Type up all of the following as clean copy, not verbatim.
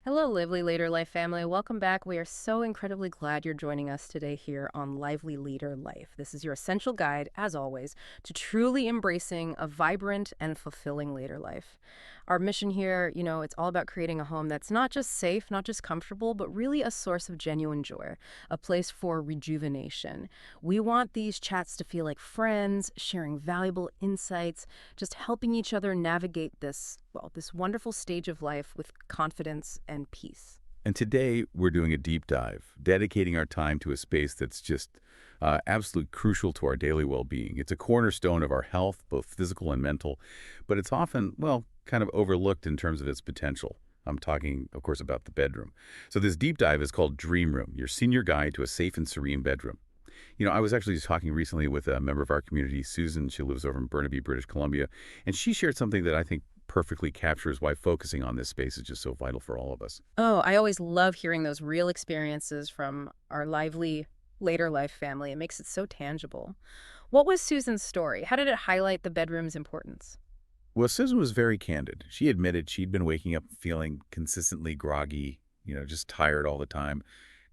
Hello, Lively Later Life family. Welcome back. We are so incredibly glad you're joining us today here on Lively Later Life. This is your essential guide, as always, to truly embracing a vibrant and fulfilling later life. Our mission here, it's all about creating a home that's not just safe, not just comfortable, but really a source of genuine joy, a place for rejuvenation. We want these chats to feel like friends, sharing valuable insights, just helping each other navigate this wonderful stage of life with confidence and peace. And today we're doing a deep dive, dedicating our time to a space that's just absolutely crucial to our daily well-being. It's a cornerstone of our health, both physical and mental, but it's often, well, kind of overlooked in terms of its potential. I'm talking, of course, about the bedroom. So this deep dive is called Dream Room, your senior guide to a safe and serene bedroom. I was actually just talking recently with a member of our community, Susan. She lives over in Burnaby, British Columbia, and she shared something that I think perfectly captures why focusing on this space is just so vital for all of us. Oh, I always love hearing those real experiences from our lively later life family. It makes it so tangible. What was Susan's story? How did it highlight the bedroom's importance? Well, Susan was very candid. She admitted she'd been waking up feeling consistently groggy, just tired all the time.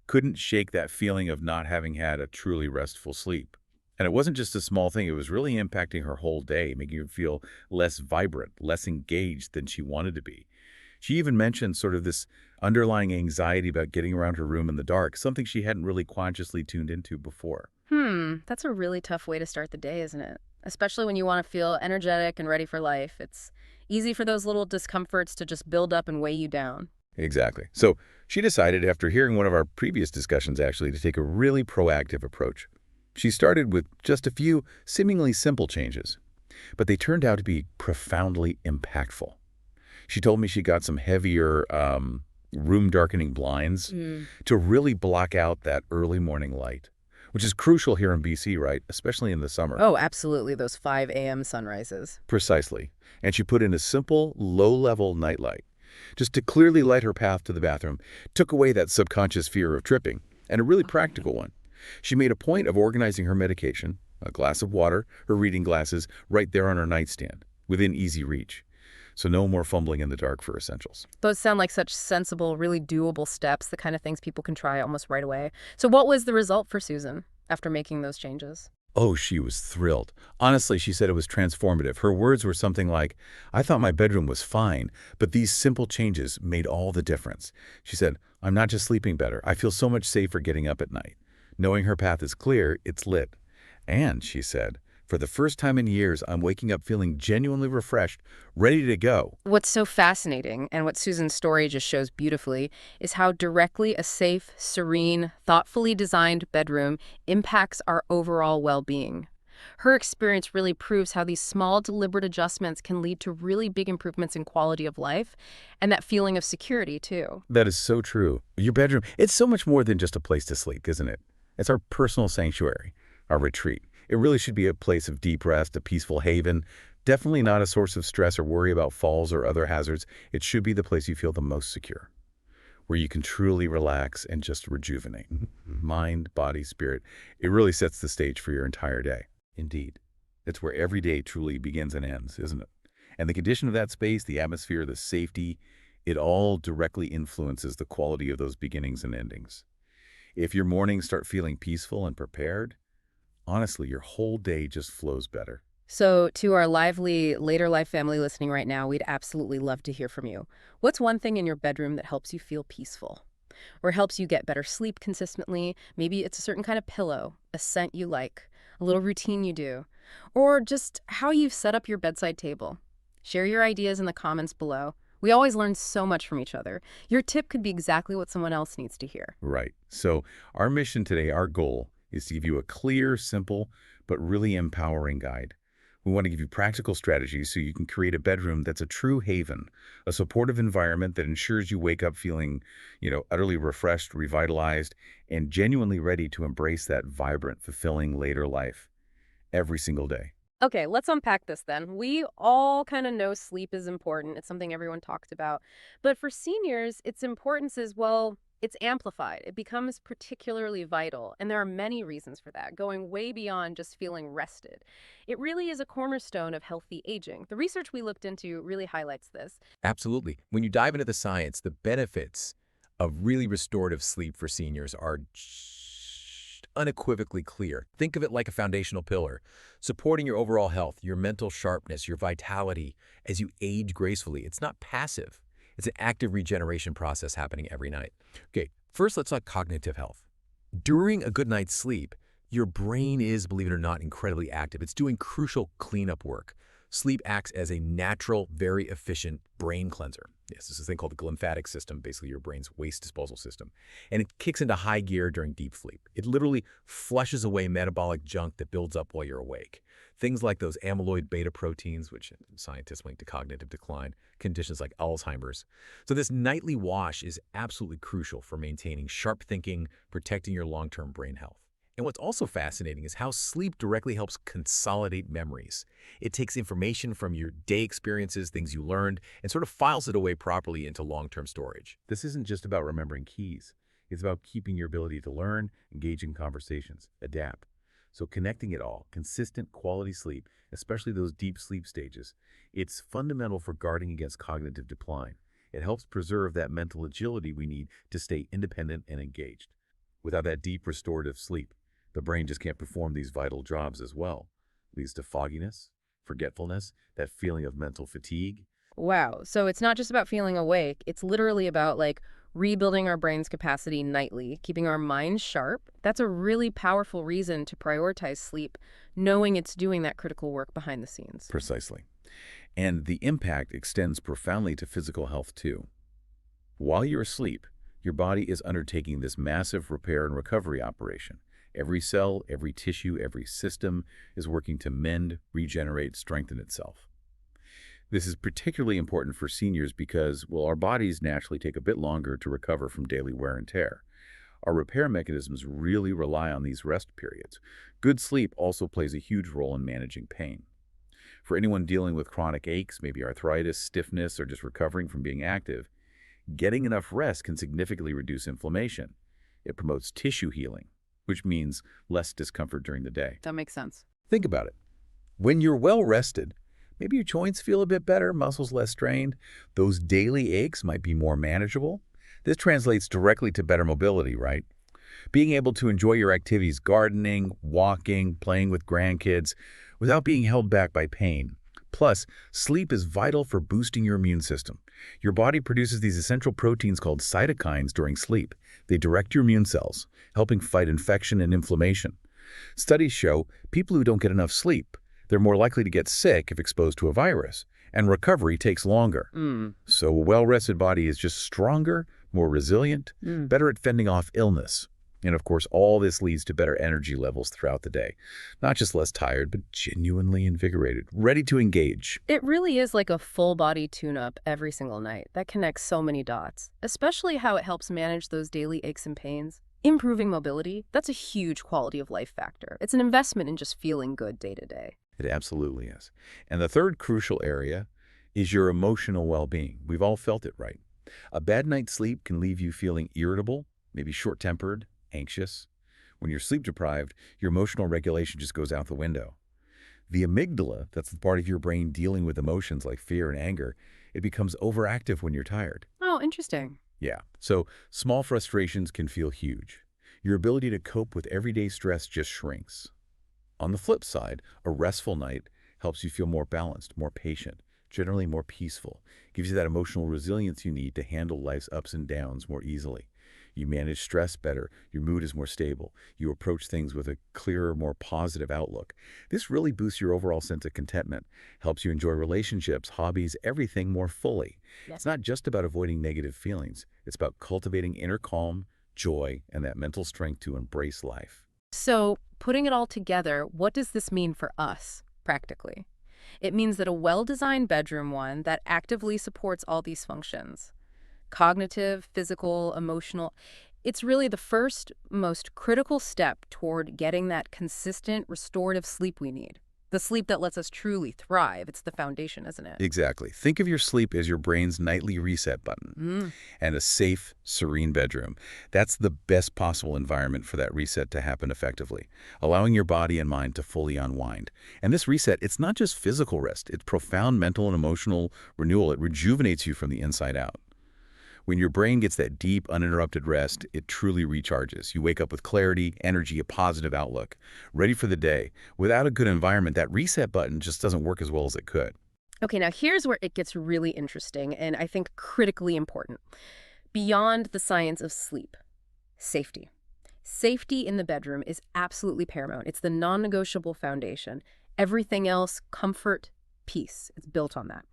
Couldn't shake that feeling of not having had a truly restful sleep. And it wasn't just a small thing, it was really impacting her whole day, making her feel less vibrant, less engaged than she wanted to be. She even mentioned sort of this underlying anxiety about getting around her room in the dark, something she hadn't really consciously tuned into before. That's a really tough way to start the day, isn't it? Especially when you want to feel energetic and ready for life. It's easy for those little discomforts to just build up and weigh you down. Exactly. So she decided, after hearing one of our previous discussions, actually, to take a really proactive approach. She started with just a few seemingly simple changes, but they turned out to be profoundly impactful. She told me she got some heavier room darkening blinds to really block out that early morning light, which is crucial here in BC, right? Especially in the summer. Oh, absolutely. Those 5 a.m. sunrises. Precisely. And she put in a simple, low-level nightlight, just to clearly light her path to the bathroom, took away that subconscious fear of tripping, and a really practical one. She made a point of organizing her medication, a glass of water, her reading glasses, right there on her nightstand, within easy reach. So no more fumbling in the dark for essentials. Those sound like such sensible, really doable steps, the kind of things people can try almost right away. So, what was the result for Susan after making those changes? Oh, she was thrilled. Honestly, she said it was transformative. Her words were something like, "I thought my bedroom was fine, but these simple changes made all the difference." She said, "I'm not just sleeping better. I feel so much safer getting up at night. Knowing her path is clear, it's lit." And she said, "For the first time in years, I'm waking up feeling genuinely refreshed, ready to go." What's so fascinating, and what Susan's story just shows beautifully, is how directly a safe, serene, thoughtfully designed bedroom impacts our overall well being. Her experience really proves how these small, deliberate adjustments can lead to really big improvements in quality of life and that feeling of security, too. That is so true. Your bedroom, it's so much more than just a place to sleep, isn't it? It's our personal sanctuary, our retreat. It really should be a place of deep rest, a peaceful haven. Definitely not a source of stress or worry about falls or other hazards. It should be the place you feel the most secure, where you can truly relax and just rejuvenate. Mind, body, spirit. It really sets the stage for your entire day. Indeed. It's where every day truly begins and ends, isn't it? And the condition of that space, the atmosphere, the safety, it all directly influences the quality of those beginnings and endings. If your mornings start feeling peaceful and prepared, honestly, your whole day just flows better. So, to our lively later life family listening right now, we'd absolutely love to hear from you. What's one thing in your bedroom that helps you feel peaceful or helps you get better sleep consistently? Maybe it's a certain kind of pillow, a scent you like, a little routine you do, or just how you've set up your bedside table. Share your ideas in the comments below. We always learn so much from each other. Your tip could be exactly what someone else needs to hear. Right. So our mission today, our goal, is to give you a clear, simple, but really empowering guide. We want to give you practical strategies so you can create a bedroom that's a true haven, a supportive environment that ensures you wake up feeling, utterly refreshed, revitalized, and genuinely ready to embrace that vibrant, fulfilling later life every single day. Okay, let's unpack this then. We all kind of know sleep is important. It's something everyone talks about. But for seniors, its importance is, well, It's amplified. It becomes particularly vital, and there are many reasons for that, going way beyond just feeling rested. It really is a cornerstone of healthy aging. The research we looked into really highlights this. Absolutely. When you dive into the science, the benefits of really restorative sleep for seniors are unequivocally clear. Think of it like a foundational pillar, supporting your overall health, your mental sharpness, your vitality as you age gracefully. It's not passive. It's an active regeneration process happening every night. Okay, first let's talk cognitive health. During a good night's sleep, your brain is, believe it or not, incredibly active. It's doing crucial cleanup work. Sleep acts as a natural, very efficient brain cleanser. Yes, this is a thing called the glymphatic system, basically your brain's waste disposal system. And it kicks into high gear during deep sleep. It literally flushes away metabolic junk that builds up while you're awake. Things like those amyloid beta proteins, which scientists link to cognitive decline, conditions like Alzheimer's. So this nightly wash is absolutely crucial for maintaining sharp thinking, protecting your long-term brain health. And what's also fascinating is how sleep directly helps consolidate memories. It takes information from your day experiences, things you learned, and sort of files it away properly into long-term storage. This isn't just about remembering keys. It's about keeping your ability to learn, engage in conversations, adapt. So connecting it all, consistent quality sleep, especially those deep sleep stages, it's fundamental for guarding against cognitive decline. It helps preserve that mental agility we need to stay independent and engaged. Without that deep restorative sleep, the brain just can't perform these vital jobs as well. Leads to fogginess, forgetfulness, that feeling of mental fatigue. Wow. So it's not just about feeling awake. It's literally about rebuilding our brain's capacity nightly, keeping our minds sharp. That's a really powerful reason to prioritize sleep, knowing it's doing that critical work behind the scenes. Precisely. And the impact extends profoundly to physical health too. While you're asleep, your body is undertaking this massive repair and recovery operation. Every cell, every tissue, every system is working to mend, regenerate, strengthen itself. This is particularly important for seniors because, well, our bodies naturally take a bit longer to recover from daily wear and tear. Our repair mechanisms really rely on these rest periods. Good sleep also plays a huge role in managing pain. For anyone dealing with chronic aches, maybe arthritis, stiffness, or just recovering from being active, getting enough rest can significantly reduce inflammation. It promotes tissue healing, which means less discomfort during the day. That makes sense. Think about it. When you're well rested, maybe your joints feel a bit better, muscles less strained. Those daily aches might be more manageable. This translates directly to better mobility, right? Being able to enjoy your activities, gardening, walking, playing with grandkids, without being held back by pain. Plus, sleep is vital for boosting your immune system. Your body produces these essential proteins called cytokines during sleep. They direct your immune cells, helping fight infection and inflammation. Studies show people who don't get enough sleep, they're more likely to get sick if exposed to a virus, and recovery takes longer. So a well-rested body is just stronger, more resilient, better at fending off illness. And of course, all this leads to better energy levels throughout the day. Not just less tired, but genuinely invigorated, ready to engage. It really is like a full body tune-up every single night. That connects so many dots, especially how it helps manage those daily aches and pains. Improving mobility, that's a huge quality of life factor. It's an investment in just feeling good day to day. It absolutely is. And the third crucial area is your emotional well-being. We've all felt it, right? A bad night's sleep can leave you feeling irritable, maybe short-tempered, anxious. When you're sleep deprived, your emotional regulation just goes out the window. The amygdala, that's the part of your brain dealing with emotions like fear and anger, it becomes overactive when you're tired. Oh, interesting. Yeah, so small frustrations can feel huge. Your ability to cope with everyday stress just shrinks. On the flip side, a restful night helps you feel more balanced, more patient, generally more peaceful, gives you that emotional resilience you need to handle life's ups and downs more easily. You manage stress better, your mood is more stable, you approach things with a clearer, more positive outlook. This really boosts your overall sense of contentment, helps you enjoy relationships, hobbies, everything more fully. Yes. It's not just about avoiding negative feelings, it's about cultivating inner calm, joy, and that mental strength to embrace life. So, putting it all together, what does this mean for us, practically? It means that a well-designed bedroom one that actively supports all these functions, cognitive, physical, emotional, it's really the first, most critical step toward getting that consistent, restorative sleep we need. The sleep that lets us truly thrive. It's the foundation, isn't it? Exactly. Think of your sleep as your brain's nightly reset button. Mm. And a safe, serene bedroom. That's the best possible environment for that reset to happen effectively, allowing your body and mind to fully unwind. And this reset, it's not just physical rest, it's profound mental and emotional renewal. It rejuvenates you from the inside out. When your brain gets that deep, uninterrupted rest, it truly recharges. You wake up with clarity, energy, a positive outlook, ready for the day. Without a good environment, that reset button just doesn't work as well as it could. Okay, now here's where it gets really interesting and I think critically important. Beyond the science of sleep, safety. Safety in the bedroom is absolutely paramount. It's the non-negotiable foundation. Everything else, comfort, peace, it's built on that.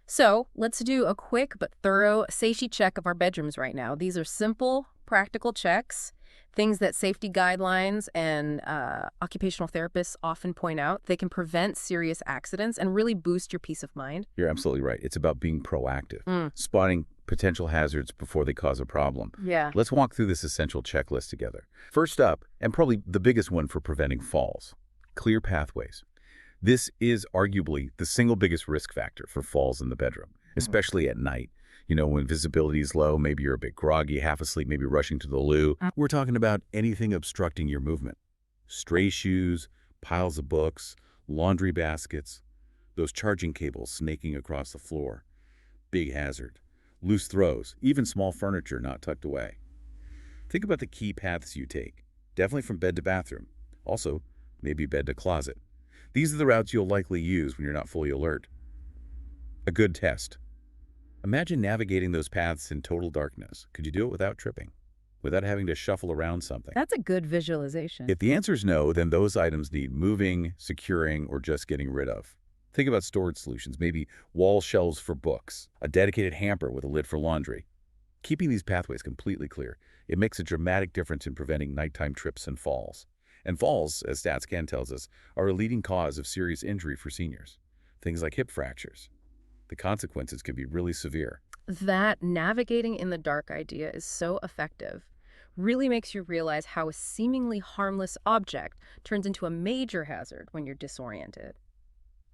So let's do a quick but thorough safety check of our bedrooms right now. These are simple, practical checks, things that safety guidelines and occupational therapists often point out. They can prevent serious accidents and really boost your peace of mind. You're absolutely right. It's about being proactive, Mm. spotting potential hazards before they cause a problem. Yeah. Let's walk through this essential checklist together. First up, and probably the biggest one for preventing falls, clear pathways. This is arguably the single biggest risk factor for falls in the bedroom, especially at night. You know, when visibility is low, maybe you're a bit groggy, half asleep, maybe rushing to the loo. We're talking about anything obstructing your movement. Stray shoes, piles of books, laundry baskets, those charging cables snaking across the floor. Big hazard. Loose throws, even small furniture not tucked away. Think about the key paths you take. Definitely from bed to bathroom. Also, maybe bed to closet. These are the routes you'll likely use when you're not fully alert. A good test. Imagine navigating those paths in total darkness. Could you do it without tripping? Without having to shuffle around something? That's a good visualization. If the answer is no, then those items need moving, securing, or just getting rid of. Think about storage solutions, maybe wall shelves for books, a dedicated hamper with a lid for laundry. Keeping these pathways completely clear, it makes a dramatic difference in preventing nighttime trips and falls. And falls, as StatsCan tells us, are a leading cause of serious injury for seniors. Things like hip fractures. The consequences can be really severe. That navigating in the dark idea is so effective. Really makes you realize how a seemingly harmless object turns into a major hazard when you're disoriented.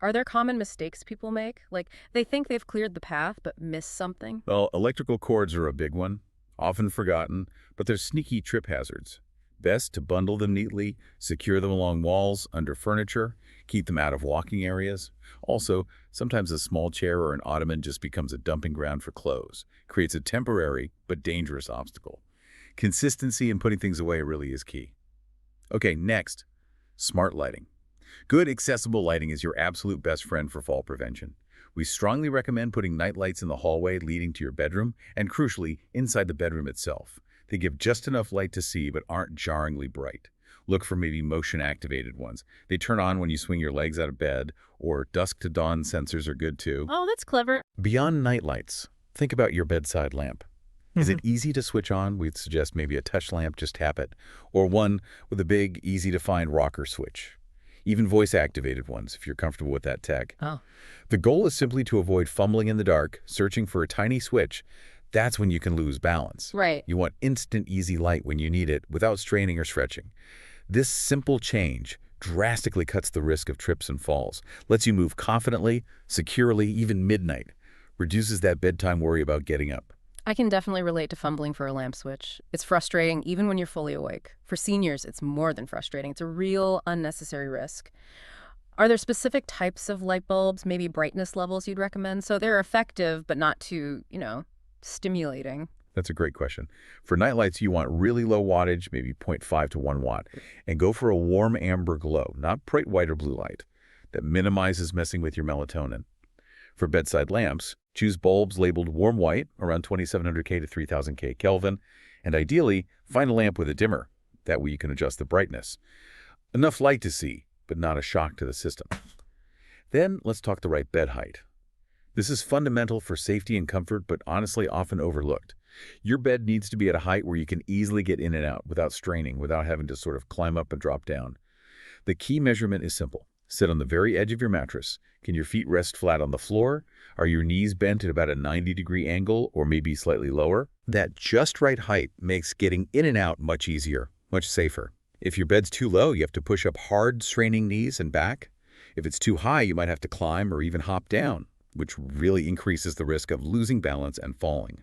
Are there common mistakes people make? Like, they think they've cleared the path but miss something? Well, electrical cords are a big one, often forgotten, but they're sneaky trip hazards. Best to bundle them neatly, secure them along walls, under furniture, keep them out of walking areas. Also, sometimes a small chair or an ottoman just becomes a dumping ground for clothes, creates a temporary but dangerous obstacle. Consistency in putting things away really is key. Okay, next, smart lighting. Good, accessible lighting is your absolute best friend for fall prevention. We strongly recommend putting night lights in the hallway leading to your bedroom, and crucially, inside the bedroom itself. They give just enough light to see but aren't jarringly bright. Look for maybe motion-activated ones. They turn on when you swing your legs out of bed, or dusk to dawn sensors are good too. Oh, that's clever. Beyond night lights, think about your bedside lamp. Is it easy to switch on? We'd suggest maybe a touch lamp, just tap it, or one with a big, easy-to-find rocker switch. Even voice-activated ones, if you're comfortable with that tech. Oh. The goal is simply to avoid fumbling in the dark, searching for a tiny switch. That's when you can lose balance. Right. You want instant, easy light when you need it without straining or stretching. This simple change drastically cuts the risk of trips and falls, lets you move confidently, securely, even midnight, reduces that bedtime worry about getting up. I can definitely relate to fumbling for a lamp switch. It's frustrating even when you're fully awake. For seniors, it's more than frustrating. It's a real unnecessary risk. Are there specific types of light bulbs, maybe brightness levels you'd recommend? So they're effective, but not too, stimulating. That's a great question. For nightlights, you want really low wattage, maybe 0.5 to 1 watt, and go for a warm amber glow, not bright white or blue light, that minimizes messing with your melatonin. For bedside lamps, choose bulbs labeled warm white, around 2700K to 3000K Kelvin, and ideally, find a lamp with a dimmer. That way you can adjust the brightness. Enough light to see, but not a shock to the system. Then let's talk the right bed height. This is fundamental for safety and comfort, but honestly often overlooked. Your bed needs to be at a height where you can easily get in and out without straining, without having to sort of climb up and drop down. The key measurement is simple. Sit on the very edge of your mattress. Can your feet rest flat on the floor? Are your knees bent at about a 90-degree angle or maybe slightly lower? That just right height makes getting in and out much easier, much safer. If your bed's too low, you have to push up hard, straining knees and back. If it's too high, you might have to climb or even hop down, which really increases the risk of losing balance and falling.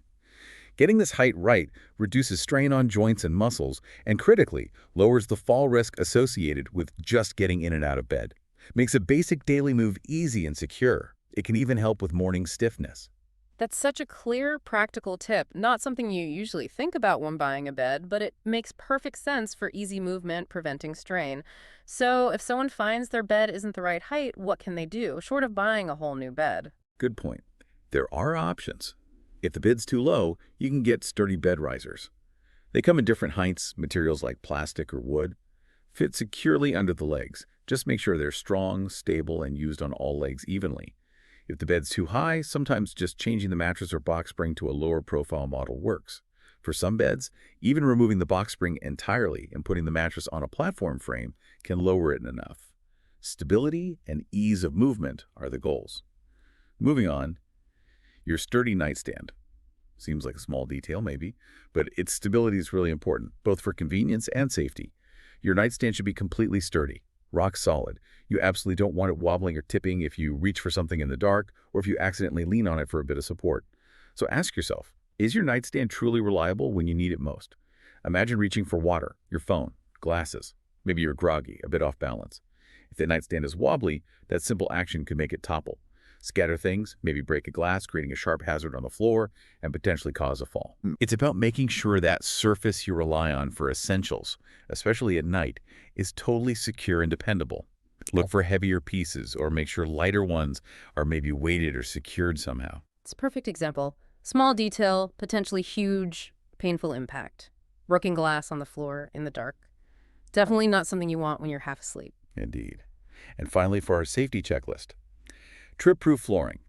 Getting this height right reduces strain on joints and muscles and, critically, lowers the fall risk associated with just getting in and out of bed. Makes a basic daily move easy and secure. It can even help with morning stiffness. That's such a clear, practical tip, not something you usually think about when buying a bed, but it makes perfect sense for easy movement, preventing strain. So if someone finds their bed isn't the right height, what can they do, short of buying a whole new bed? Good point. There are options. If the bed's too low, you can get sturdy bed risers. They come in different heights, materials like plastic or wood. Fit securely under the legs. Just make sure they're strong, stable, and used on all legs evenly. If the bed's too high, sometimes just changing the mattress or box spring to a lower profile model works. For some beds, even removing the box spring entirely and putting the mattress on a platform frame can lower it enough. Stability and ease of movement are the goals. Moving on, your sturdy nightstand. Seems like a small detail maybe, but its stability is really important, both for convenience and safety. Your nightstand should be completely sturdy, rock solid. You absolutely don't want it wobbling or tipping if you reach for something in the dark or if you accidentally lean on it for a bit of support. So ask yourself, is your nightstand truly reliable when you need it most? Imagine reaching for water, your phone, glasses. Maybe you're groggy, a bit off balance. If the nightstand is wobbly, that simple action could make it topple. Scatter things, maybe break a glass, creating a sharp hazard on the floor, and potentially cause a fall. It's about making sure that surface you rely on for essentials, especially at night, is totally secure and dependable. Look for heavier pieces or make sure lighter ones are maybe weighted or secured somehow. It's a perfect example. Small detail, potentially huge, painful impact. Broken glass on the floor in the dark. Definitely not something you want when you're half asleep. Indeed. And finally, for our safety checklist. Trip-proof flooring,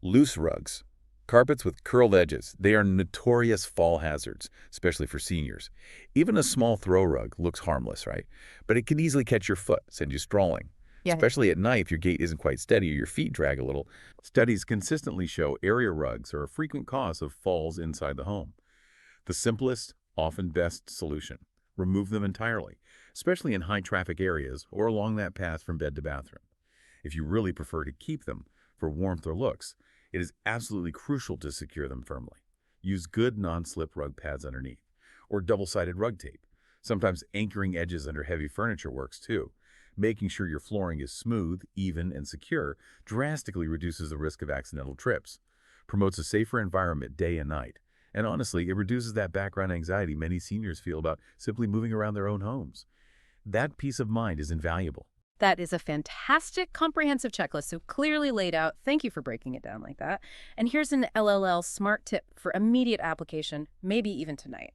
loose rugs, carpets with curled edges. They are notorious fall hazards, especially for seniors. Even a small throw rug looks harmless, right? But it can easily catch your foot, send you sprawling. Yeah. Especially at night if your gait isn't quite steady or your feet drag a little. Studies consistently show area rugs are a frequent cause of falls inside the home. The simplest, often best solution. Remove them entirely, especially in high-traffic areas or along that path from bed to bathroom. If you really prefer to keep them for warmth or looks, it is absolutely crucial to secure them firmly. Use good non-slip rug pads underneath, or double-sided rug tape. Sometimes anchoring edges under heavy furniture works too. Making sure your flooring is smooth, even, and secure drastically reduces the risk of accidental trips. Promotes a safer environment day and night. And honestly, it reduces that background anxiety many seniors feel about simply moving around their own homes. That peace of mind is invaluable. That is a fantastic, comprehensive checklist, so clearly laid out. Thank you for breaking it down like that. And here's an LLL smart tip for immediate application, maybe even tonight.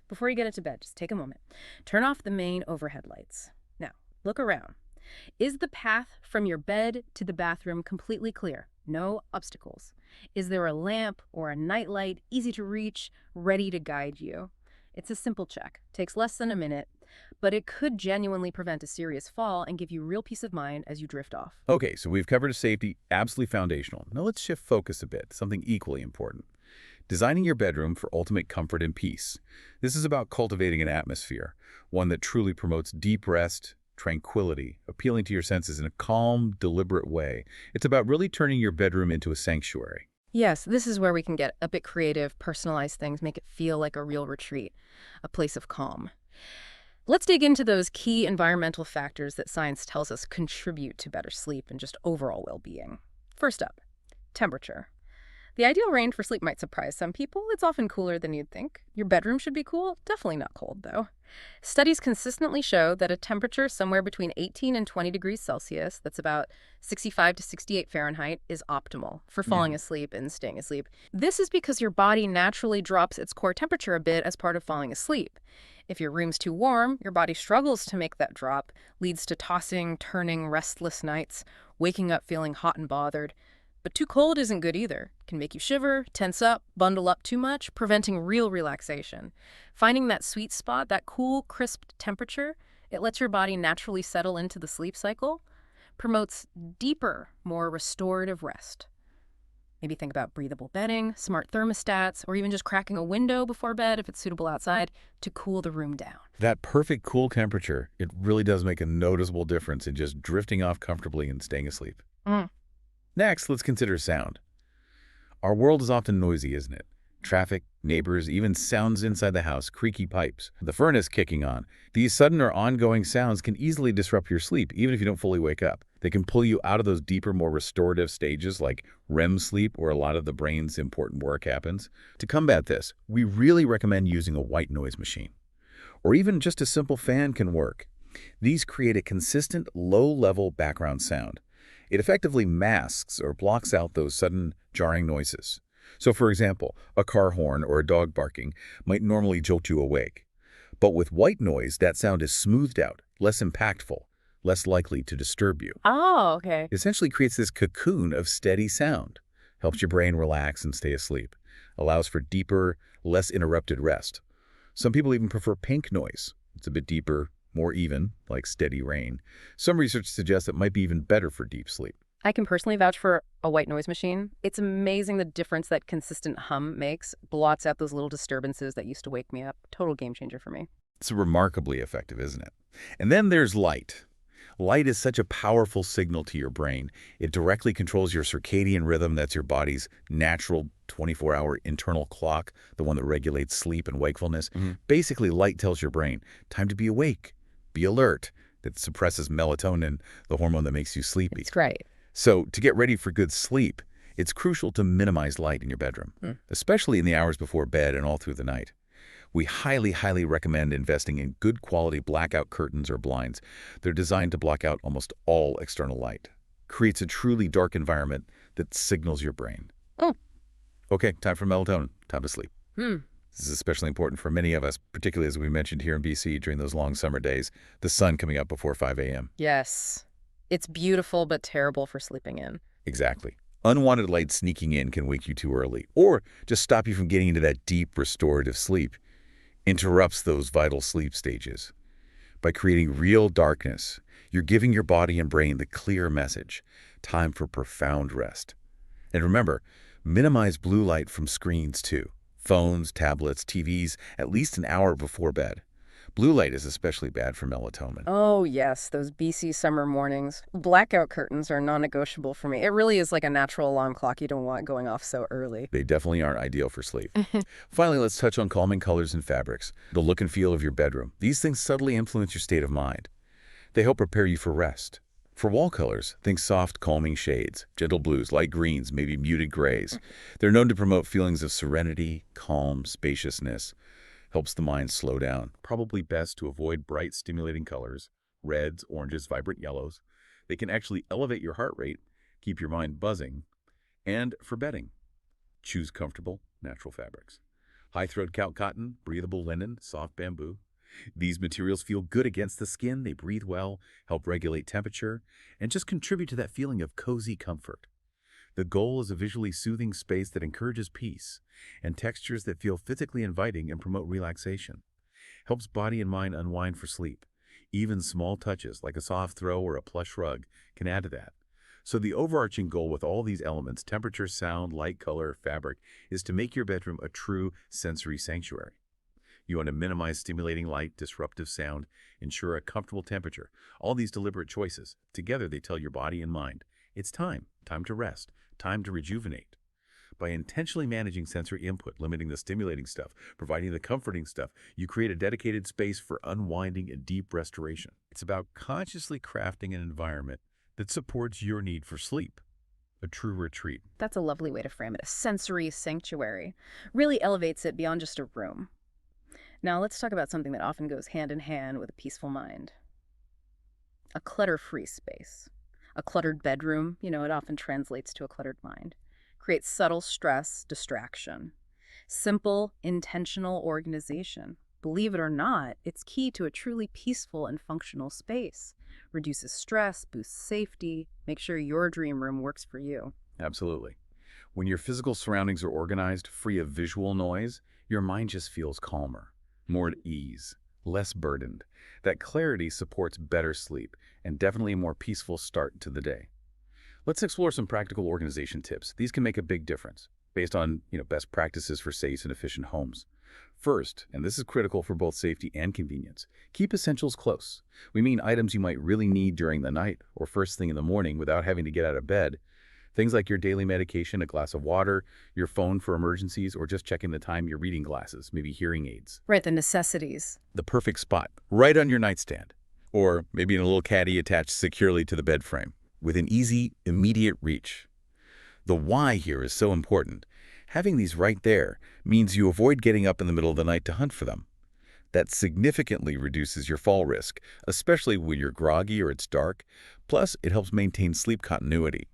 Before you get into bed, just take a moment. Turn off the main overhead lights. Now, look around. Is the path from your bed to the bathroom completely clear? No obstacles. Is there a lamp or a nightlight, easy to reach, ready to guide you? It's a simple check. Takes less than a minute, but it could genuinely prevent a serious fall and give you real peace of mind as you drift off. Okay, so we've covered safety, absolutely foundational. Now let's shift focus a bit, something equally important. Designing your bedroom for ultimate comfort and peace. This is about cultivating an atmosphere, one that truly promotes deep rest, tranquility, appealing to your senses in a calm, deliberate way. It's about really turning your bedroom into a sanctuary. Yes, this is where we can get a bit creative, personalize things, make it feel like a real retreat, a place of calm. Let's dig into those key environmental factors that science tells us contribute to better sleep and just overall well-being. First up, temperature. The ideal range for sleep might surprise some people. It's often cooler than you'd think. Your bedroom should be cool, definitely not cold though. Studies consistently show that a temperature somewhere between 18 and 20 degrees Celsius, that's about 65 to 68 Fahrenheit, is optimal for falling asleep and staying asleep. This is because your body naturally drops its core temperature a bit as part of falling asleep. If your room's too warm, your body struggles to make that drop, leads to tossing, turning, restless nights, waking up feeling hot and bothered. But too cold isn't good either. It can make you shiver, tense up, bundle up too much, preventing real relaxation. Finding that sweet spot, that cool, crisp temperature, it lets your body naturally settle into the sleep cycle, promotes deeper, more restorative rest. Maybe think about breathable bedding, smart thermostats, or even just cracking a window before bed if it's suitable outside to cool the room down. That perfect cool temperature, it really does make a noticeable difference in just drifting off comfortably and staying asleep. Mm. Next, let's consider sound. Our world is often noisy, isn't it? Traffic, neighbors, even sounds inside the house, creaky pipes, the furnace kicking on. These sudden or ongoing sounds can easily disrupt your sleep, even if you don't fully wake up. They can pull you out of those deeper, more restorative stages like REM sleep, where a lot of the brain's important work happens. To combat this, we really recommend using a white noise machine. Or even just a simple fan can work. These create a consistent, low-level background sound. It effectively masks or blocks out those sudden, jarring noises. So, for example, a car horn or a dog barking might normally jolt you awake. But with white noise, that sound is smoothed out, less impactful, less likely to disturb you. Oh, okay. It essentially creates this cocoon of steady sound, helps your brain relax and stay asleep, allows for deeper, less interrupted rest. Some people even prefer pink noise. It's a bit deeper, more even, like steady rain. Some research suggests it might be even better for deep sleep. I can personally vouch for a white noise machine. It's amazing the difference that consistent hum makes, blots out those little disturbances that used to wake me up. Total game changer for me. It's remarkably effective, isn't it? And then there's light. Light is such a powerful signal to your brain. It directly controls your circadian rhythm. That's your body's natural 24-hour internal clock, the one that regulates sleep and wakefulness. Basically, light tells your brain, time to be awake, be alert. That suppresses melatonin, the hormone that makes you sleepy. It's great. So to get ready for good sleep, it's crucial to minimize light in your bedroom, especially in the hours before bed and all through the night. We highly, highly recommend investing in good quality blackout curtains or blinds. They're designed to block out almost all external light. Creates a truly dark environment that signals your brain. Oh. Okay, time for melatonin, time to sleep. Hmm. This is especially important for many of us, particularly as we mentioned here in BC during those long summer days, the sun coming up before 5 a.m. Yes. It's beautiful but terrible for sleeping in. Exactly. Unwanted light sneaking in can wake you too early, or just stop you from getting into that deep restorative sleep. Interrupts those vital sleep stages. By creating real darkness, you're giving your body and brain the clear message, time for profound rest. And remember, minimize blue light from screens too. Phones, tablets, TVs, at least an hour before bed. Blue light is especially bad for melatonin. Oh, yes, those BC summer mornings. Blackout curtains are non-negotiable for me. It really is like a natural alarm clock you don't want going off so early. They definitely aren't ideal for sleep. Finally, let's touch on calming colors and fabrics, the look and feel of your bedroom. These things subtly influence your state of mind. They help prepare you for rest. For wall colors, think soft, calming shades, gentle blues, light greens, maybe muted grays. They're known to promote feelings of serenity, calm, spaciousness. Helps the mind slow down. Probably best to avoid bright, stimulating colors, reds, oranges, vibrant yellows. They can actually elevate your heart rate, keep your mind buzzing. And for bedding, choose comfortable, natural fabrics. High-throat count cotton, breathable linen, soft bamboo. These materials feel good against the skin, they breathe well, help regulate temperature, and just contribute to that feeling of cozy comfort. The goal is a visually soothing space that encourages peace and textures that feel physically inviting and promote relaxation. Helps body and mind unwind for sleep. Even small touches like a soft throw or a plush rug can add to that. So the overarching goal with all these elements, temperature, sound, light, color, fabric, is to make your bedroom a true sensory sanctuary. You want to minimize stimulating light, disruptive sound, ensure a comfortable temperature. All these deliberate choices, together they tell your body and mind, it's time to rest, time to rejuvenate. By intentionally managing sensory input, limiting the stimulating stuff, providing the comforting stuff, you create a dedicated space for unwinding and deep restoration. It's about consciously crafting an environment that supports your need for sleep. A true retreat. That's a lovely way to frame it. A sensory sanctuary. Really elevates it beyond just a room. Now let's talk about something that often goes hand in hand with a peaceful mind. A clutter-free space. A cluttered bedroom, it often translates to a cluttered mind. Creates subtle stress, distraction. Simple, intentional organization. Believe it or not, it's key to a truly peaceful and functional space. Reduces stress, boosts safety, make sure your dream room works for you. Absolutely. When your physical surroundings are organized, free of visual noise, your mind just feels calmer, more at ease, less burdened. That clarity supports better sleep and definitely a more peaceful start to the day. Let's explore some practical organization tips. These can make a big difference based on, best practices for safe and efficient homes. First, and this is critical for both safety and convenience, keep essentials close. We mean items you might really need during the night or first thing in the morning without having to get out of bed. Things like your daily medication, a glass of water, your phone for emergencies, or just checking the time, your reading glasses, maybe hearing aids. Right, the necessities. The perfect spot, right on your nightstand. Or maybe in a little caddy attached securely to the bed frame, with an easy, immediate reach. The why here is so important. Having these right there means you avoid getting up in the middle of the night to hunt for them. That significantly reduces your fall risk, especially when you're groggy or it's dark. Plus, it helps maintain sleep continuity.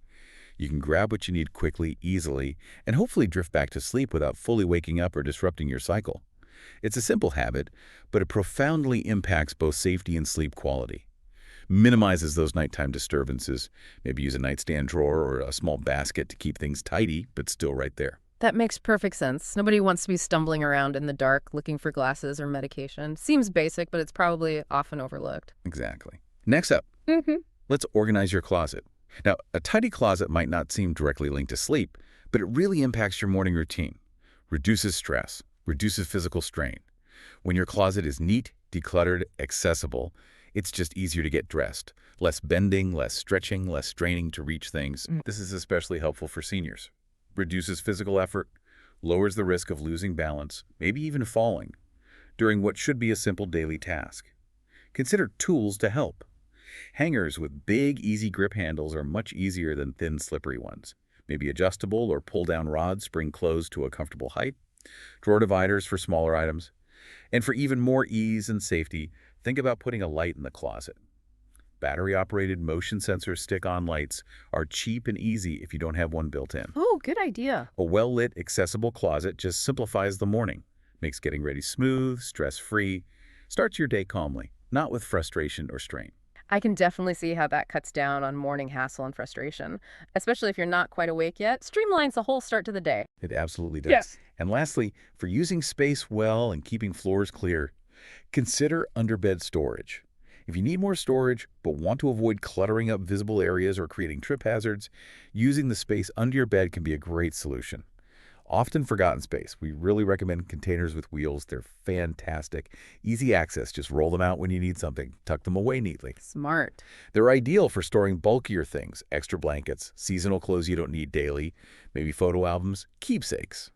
You can grab what you need quickly, easily, and hopefully drift back to sleep without fully waking up or disrupting your cycle. It's a simple habit, but it profoundly impacts both safety and sleep quality. Minimizes those nighttime disturbances. Maybe use a nightstand drawer or a small basket to keep things tidy, but still right there. That makes perfect sense. Nobody wants to be stumbling around in the dark looking for glasses or medication. Seems basic, but it's probably often overlooked. Exactly. Next up, let's organize your closet. Now, a tidy closet might not seem directly linked to sleep, but it really impacts your morning routine. Reduces stress, reduces physical strain. When your closet is neat, decluttered, accessible, it's just easier to get dressed. Less bending, less stretching, less straining to reach things. This is especially helpful for seniors. Reduces physical effort, lowers the risk of losing balance, maybe even falling, during what should be a simple daily task. Consider tools to help. Hangers with big, easy grip handles are much easier than thin, slippery ones. Maybe adjustable or pull-down rods spring closed to a comfortable height. Drawer dividers for smaller items. And for even more ease and safety, think about putting a light in the closet. Battery-operated motion sensor stick-on lights are cheap and easy if you don't have one built in. Oh, good idea. A well-lit, accessible closet just simplifies the morning, makes getting ready smooth, stress-free, starts your day calmly, not with frustration or strain. I can definitely see how that cuts down on morning hassle and frustration, especially if you're not quite awake yet. Streamlines the whole start to the day. It absolutely does. Yes. And lastly, for using space well and keeping floors clear, consider underbed storage. If you need more storage but want to avoid cluttering up visible areas or creating trip hazards, using the space under your bed can be a great solution. Often forgotten space. We really recommend containers with wheels. They're fantastic. Easy access. Just roll them out when you need something. Tuck them away neatly. Smart. They're ideal for storing bulkier things, extra blankets, seasonal clothes you don't need daily, maybe photo albums, keepsakes.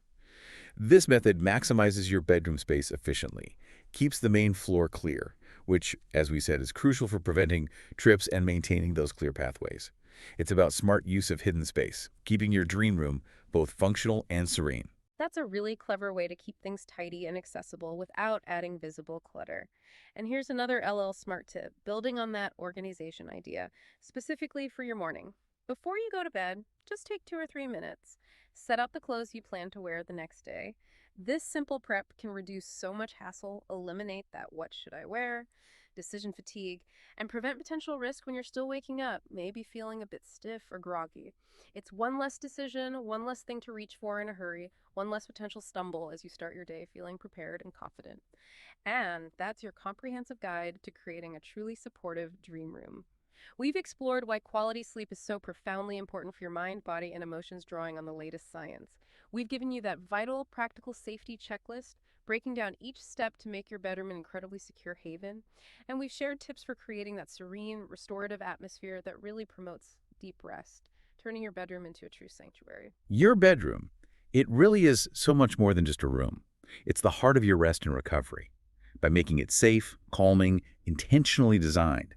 This method maximizes your bedroom space efficiently, keeps the main floor clear, which, as we said, is crucial for preventing trips and maintaining those clear pathways. It's about smart use of hidden space, keeping your dream room both functional and serene. That's a really clever way to keep things tidy and accessible without adding visible clutter. And here's another LL Smart tip, building on that organization idea, specifically for your morning. Before you go to bed, just take 2 or 3 minutes. Set out the clothes you plan to wear the next day. This simple prep can reduce so much hassle, eliminate that what should I wear, decision fatigue, and prevent potential risk when you're still waking up, maybe feeling a bit stiff or groggy. It's one less decision, one less thing to reach for in a hurry, one less potential stumble as you start your day feeling prepared and confident. And that's your comprehensive guide to creating a truly supportive dream room. We've explored why quality sleep is so profoundly important for your mind, body, and emotions, drawing on the latest science. We've given you that vital, practical safety checklist, breaking down each step to make your bedroom an incredibly secure haven. And we've shared tips for creating that serene, restorative atmosphere that really promotes deep rest, turning your bedroom into a true sanctuary. Your bedroom, it really is so much more than just a room. It's the heart of your rest and recovery. By making it safe, calming, intentionally designed,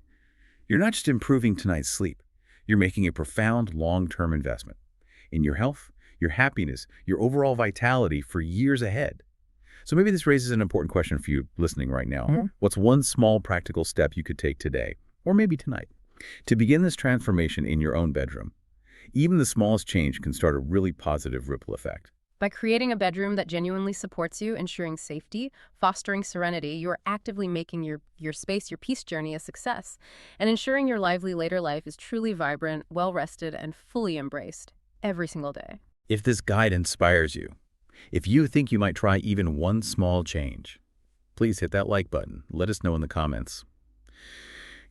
you're not just improving tonight's sleep, you're making a profound long-term investment in your health, your happiness, your overall vitality for years ahead. So maybe this raises an important question for you listening right now. What's one small practical step you could take today, or maybe tonight, to begin this transformation in your own bedroom? Even the smallest change can start a really positive ripple effect. By creating a bedroom that genuinely supports you, ensuring safety, fostering serenity, you are actively making your space, your peace journey a success, and ensuring your lively later life is truly vibrant, well-rested, and fully embraced every single day. If this guide inspires you, if you think you might try even one small change, please hit that like button. Let us know in the comments.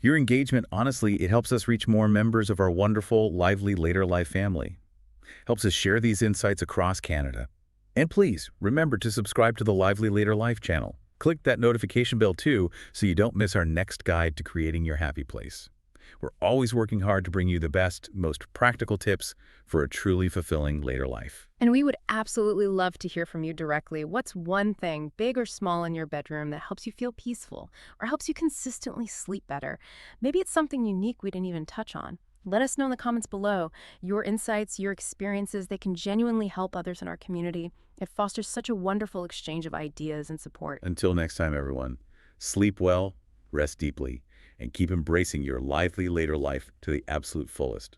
Your engagement, honestly, it helps us reach more members of our wonderful, lively later life family. Helps us share these insights across Canada. And please, remember to subscribe to the Lively Later Life channel. Click that notification bell too so you don't miss our next guide to creating your happy place. We're always working hard to bring you the best, most practical tips for a truly fulfilling later life. And we would absolutely love to hear from you directly. What's one thing, big or small, in your bedroom that helps you feel peaceful or helps you consistently sleep better? Maybe it's something unique we didn't even touch on. Let us know in the comments below. Your insights, your experiences, they can genuinely help others in our community. It fosters such a wonderful exchange of ideas and support. Until next time, everyone, sleep well, rest deeply, and keep embracing your lively later life to the absolute fullest.